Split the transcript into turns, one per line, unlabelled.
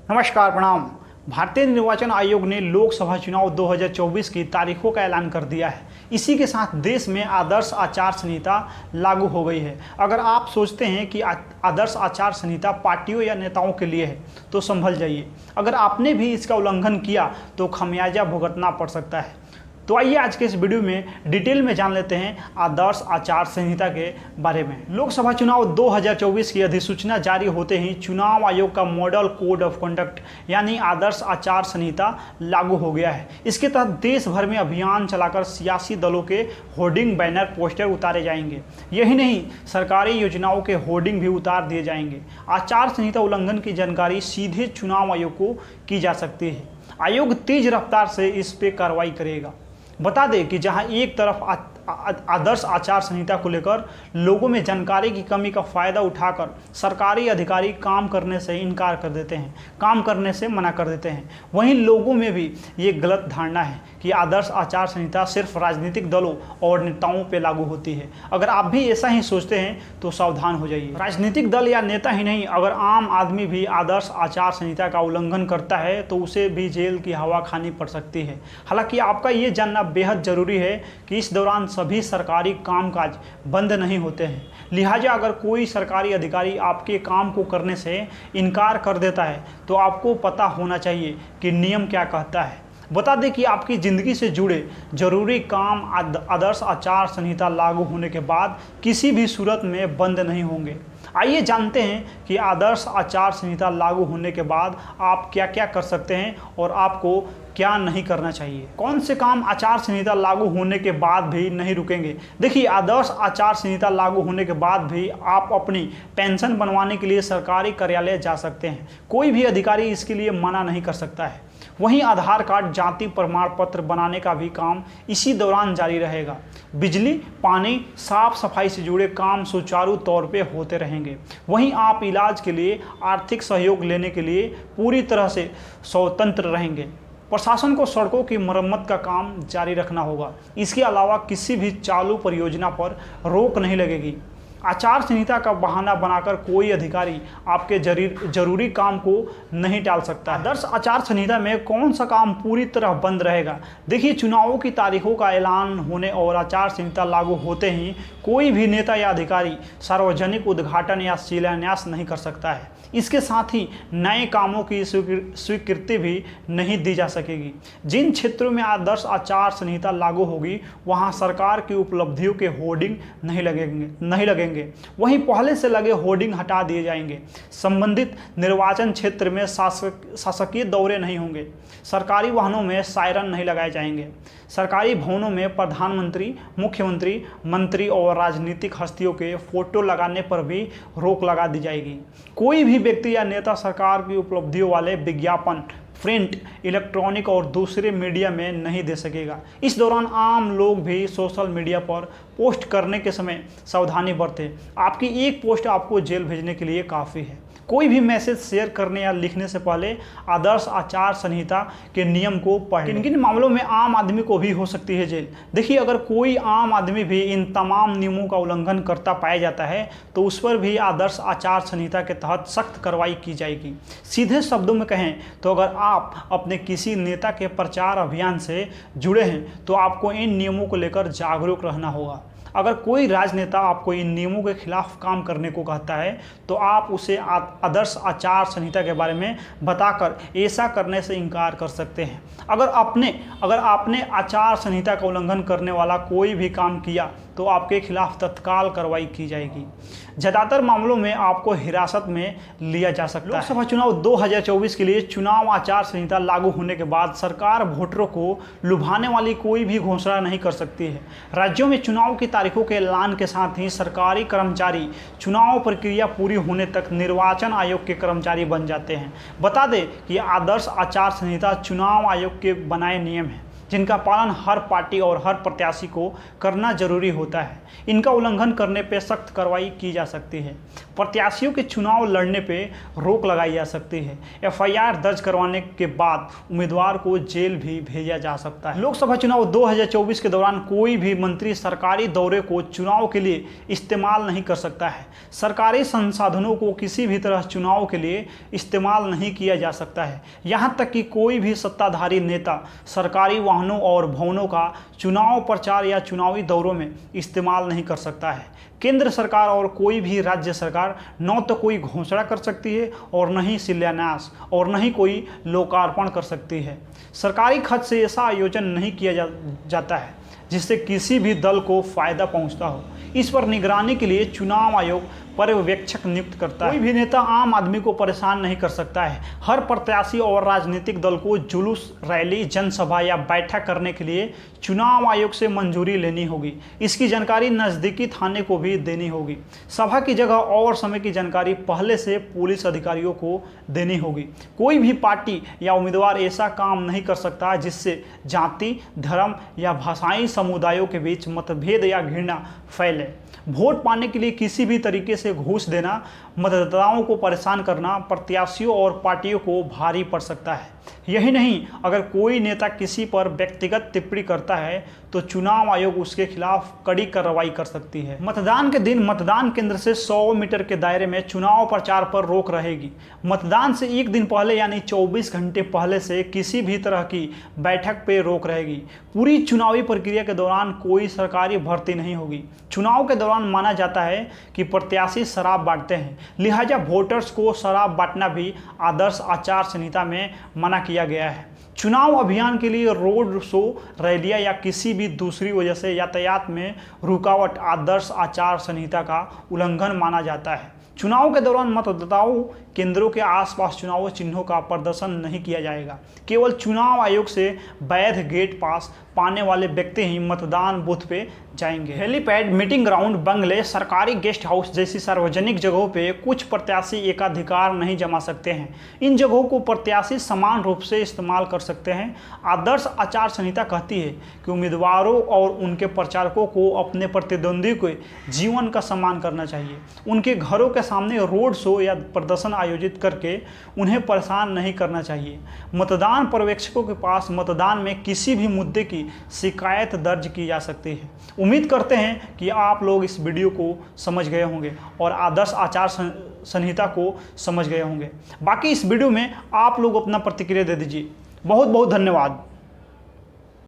नमस्कार, प्रणाम। भारतीय निर्वाचन आयोग ने लोकसभा चुनाव 2024 की तारीखों का ऐलान कर दिया है। इसी के साथ देश में आदर्श आचार संहिता लागू हो गई है। अगर आप सोचते हैं कि आदर्श आचार संहिता पार्टियों या नेताओं के लिए है तो संभल जाइए। अगर आपने भी इसका उल्लंघन किया तो खमियाजा भुगतना पड़ सकता है। तो आइए आज के इस वीडियो में डिटेल में जान लेते हैं आदर्श आचार संहिता के बारे में। लोकसभा चुनाव 2024 की अधिसूचना जारी होते ही चुनाव आयोग का मॉडल कोड ऑफ कंडक्ट यानी आदर्श आचार संहिता लागू हो गया है। इसके तहत देश भर में अभियान चलाकर सियासी दलों के होर्डिंग, बैनर, पोस्टर उतारे जाएंगे। यही नहीं, सरकारी योजनाओं के होर्डिंग भी उतार दिए जाएंगे। आचार संहिता उल्लंघन की जानकारी सीधे चुनाव आयोग को की जा सकती है। आयोग तेज रफ्तार से इस पे कार्रवाई करेगा। बता दें कि जहां एक तरफ आदर्श आचार संहिता को लेकर लोगों में जानकारी की कमी का फायदा उठाकर सरकारी अधिकारी काम करने से इनकार कर देते हैं, काम करने से मना कर देते हैं, वहीं लोगों में भी ये गलत धारणा है कि आदर्श आचार संहिता सिर्फ राजनीतिक दलों और नेताओं पर लागू होती है। अगर आप भी ऐसा ही सोचते हैं तो सावधान हो जाइए। राजनीतिक दल या नेता ही नहीं, अगर आम आदमी भी आदर्श आचार संहिता का उल्लंघन करता है तो उसे भी जेल की हवा खानी पड़ सकती है। हालांकि आपका ये जानना बेहद जरूरी है कि इस दौरान सभी सरकारी कामकाज बंद नहीं होते हैं। लिहाजा अगर कोई सरकारी अधिकारी आपके काम को करने से इनकार कर देता है तो आपको पता होना चाहिए कि नियम क्या कहता है। बता दें कि आपकी ज़िंदगी से जुड़े जरूरी काम आदर्श आचार संहिता लागू होने के बाद किसी भी सूरत में बंद नहीं होंगे। आइए जानते हैं कि आदर्श आचार संहिता लागू होने के बाद आप क्या क्या कर सकते हैं और आपको क्या नहीं करना चाहिए। कौन से काम आचार संहिता लागू होने के बाद भी नहीं रुकेंगे। देखिए, आदर्श आचार संहिता लागू होने के बाद भी आप अपनी पेंशन बनवाने के लिए सरकारी कार्यालय जा सकते हैं। कोई भी अधिकारी इसके लिए मना नहीं कर सकता है। वहीं आधार कार्ड, जाति प्रमाण पत्र बनाने का भी काम इसी दौरान जारी रहेगा। बिजली, पानी, साफ सफाई से जुड़े काम सुचारू तौर पे होते रहेंगे। वहीं आप इलाज के लिए आर्थिक सहयोग लेने के लिए पूरी तरह से स्वतंत्र रहेंगे। प्रशासन को सड़कों की मरम्मत का काम जारी रखना होगा। इसके अलावा किसी भी चालू परियोजना पर रोक नहीं लगेगी। आचार संहिता का बहाना बनाकर कोई अधिकारी आपके जरूरी काम को नहीं टाल सकता। आदर्श आचार संहिता में कौन सा काम पूरी तरह बंद रहेगा। देखिए, चुनावों की तारीखों का ऐलान होने और आचार संहिता लागू होते ही कोई भी नेता या अधिकारी सार्वजनिक उद्घाटन या शिलान्यास नहीं कर सकता है। इसके साथ ही नए कामों की स्वीकृति भी नहीं दी जा सकेगी। जिन क्षेत्रों में आदर्श आचार संहिता लागू होगी वहां सरकार की उपलब्धियों के होर्डिंग नहीं लगेंगे। वहीं पहले से लगे होर्डिंग हटा दिए जाएंगे। संबंधित निर्वाचन क्षेत्र में शासकीय दौरे नहीं होंगे। सरकारी वाहनों में सायरन नहीं लगाए जाएंगे। सरकारी भवनों में प्रधानमंत्री, मुख्यमंत्री, मंत्री और राजनीतिक हस्तियों के फोटो लगाने पर भी रोक लगा दी जाएगी। कोई भी व्यक्ति या नेता सरकार की उपलब्धियों वाले विज्ञापन प्रिंट, इलेक्ट्रॉनिक और दूसरे मीडिया में नहीं दे सकेगा। इस दौरान आम लोग भी सोशल मीडिया पर पोस्ट करने के समय सावधानी बरतें। आपकी एक पोस्ट आपको जेल भेजने के लिए काफ़ी है। कोई भी मैसेज शेयर करने या लिखने से पहले आदर्श आचार संहिता के नियम को पढ़ें। किन किन मामलों में आम आदमी को भी हो सकती है जेल। देखिए, अगर कोई आम आदमी भी इन तमाम नियमों का उल्लंघन करता पाया जाता है तो उस पर भी आदर्श आचार संहिता के तहत सख्त कार्रवाई की जाएगी। सीधे शब्दों में कहें तो अगर आप अपने किसी नेता के प्रचार अभियान से जुड़े हैं तो आपको इन नियमों को लेकर जागरूक रहना होगा। अगर कोई राजनेता आपको इन नियमों के खिलाफ काम करने को कहता है तो आप उसे आदर्श आचार संहिता के बारे में बताकर ऐसा करने से इनकार कर सकते हैं। अगर आपने आचार संहिता का उल्लंघन करने वाला कोई भी काम किया तो आपके खिलाफ तत्काल कार्रवाई की जाएगी। ज़्यादातर मामलों में आपको हिरासत में लिया जा सकता है। लोकसभा चुनाव 2024 के लिए चुनाव आचार संहिता लागू होने के बाद सरकार वोटरों को लुभाने वाली कोई भी घोषणा नहीं कर सकती है। राज्यों में चुनाव की तारीखों के ऐलान के साथ ही सरकारी कर्मचारी चुनाव प्रक्रिया पूरी होने तक निर्वाचन आयोग के कर्मचारी बन जाते हैं। बता दें कि आदर्श आचार संहिता चुनाव आयोग के बनाए नियम है। जिनका पालन हर पार्टी और हर प्रत्याशी को करना जरूरी होता है। इनका उल्लंघन करने पर सख्त कार्रवाई की जा सकती है। प्रत्याशियों के चुनाव लड़ने पर रोक लगाई जा सकती है। एफआईआर दर्ज करवाने के बाद उम्मीदवार को जेल भी भेजा जा सकता है। लोकसभा चुनाव 2024 के दौरान कोई भी मंत्री सरकारी दौरे को चुनाव के लिए इस्तेमाल नहीं कर सकता है। सरकारी संसाधनों को किसी भी तरह चुनाव के लिए इस्तेमाल नहीं किया जा सकता है। यहाँ तक कि कोई भी सत्ताधारी नेता सरकारी वाहनों और भवनों का चुनाव प्रचार या चुनावी दौरों में इस्तेमाल नहीं कर सकता है। केंद्र सरकार और कोई भी राज्य सरकार न तो कोई घोषणा कर सकती है और न ही शिलान्यास और न ही कोई लोकार्पण कर सकती है। सरकारी खर्च से ऐसा आयोजन नहीं किया जाता है जिससे किसी भी दल को फायदा पहुंचता हो। इस पर निगरानी के लिए चुनाव आयोग पर्यवेक्षक नियुक्त करता है। कोई भी नेता आम आदमी को परेशान नहीं कर सकता है। हर प्रत्याशी और राजनीतिक दल को जुलूस, रैली, जनसभा या बैठक करने के लिए चुनाव आयोग से मंजूरी लेनी होगी। इसकी जानकारी नज़दीकी थाने को भी देनी होगी। सभा की जगह और समय की जानकारी पहले से पुलिस अधिकारियों को देनी होगी। कोई भी पार्टी या उम्मीदवार ऐसा काम नहीं कर सकता जिससे जाति, धर्म या भाषाई समुदायों के बीच मतभेद या घृणा फैले। वोट पाने के लिए किसी भी तरीके से घूस देना, मतदाताओं को परेशान करना प्रत्याशियों और पार्टियों को भारी पड़ सकता है। यही नहीं, अगर कोई नेता किसी पर व्यक्तिगत टिप्पणी करता है तो चुनाव आयोग उसके खिलाफ कड़ी कार्रवाई कर सकती है। मतदान के दिन मतदान केंद्र से 100 मीटर के दायरे में चुनाव प्रचार पर रोक रहेगी। मतदान से एक दिन पहले यानी 24 घंटे पहले से किसी भी तरह की बैठक पर रोक रहेगी। पूरी चुनावी प्रक्रिया के दौरान कोई सरकारी भर्ती नहीं होगी। चुनाव के दौरान माना जाता है कि प्रत्याशी शराब बांटते हैं, लिहाजा वोटर्स को शराब बांटना भी आदर्श आचार संहिता में मना किया गया है। चुनाव अभियान के लिए रोड शो, रैलियां या किसी भी दूसरी वजह से यातायात में रुकावट आदर्श आचार संहिता का उल्लंघन माना जाता है। चुनाव के दौरान मतदाताओं केंद्रों के आसपास चुनाव चिन्हों का प्रदर्शन नहीं किया जाएगा। केवल चुनाव आयोग से वैध गेट पास पाने वाले व्यक्ति ही मतदान बूथ पे जाएंगे। हेलीपैड, मीटिंग ग्राउंड, बंगले, सरकारी गेस्ट हाउस जैसी सार्वजनिक जगहों पे कुछ प्रत्याशी एकाधिकार नहीं जमा सकते हैं। इन जगहों को प्रत्याशी समान रूप से इस्तेमाल कर सकते हैं। आदर्श आचार संहिता कहती है कि उम्मीदवारों और उनके प्रचारकों को अपने प्रतिद्वंदी के जीवन का सम्मान करना चाहिए। उनके घरों के सामने रोड शो या प्रदर्शन आयोजित करके उन्हें परेशान नहीं करना चाहिए। मतदान पर्यवेक्षकों के पास मतदान में किसी भी मुद्दे की शिकायत दर्ज की जा सकती है। उम्मीद करते हैं कि आप लोग इस वीडियो को समझ गए होंगे और आदर्श आचार संहिता को समझ गए होंगे। बाकी इस वीडियो में आप लोग अपना प्रतिक्रिया दे दीजिए। बहुत बहुत धन्यवाद।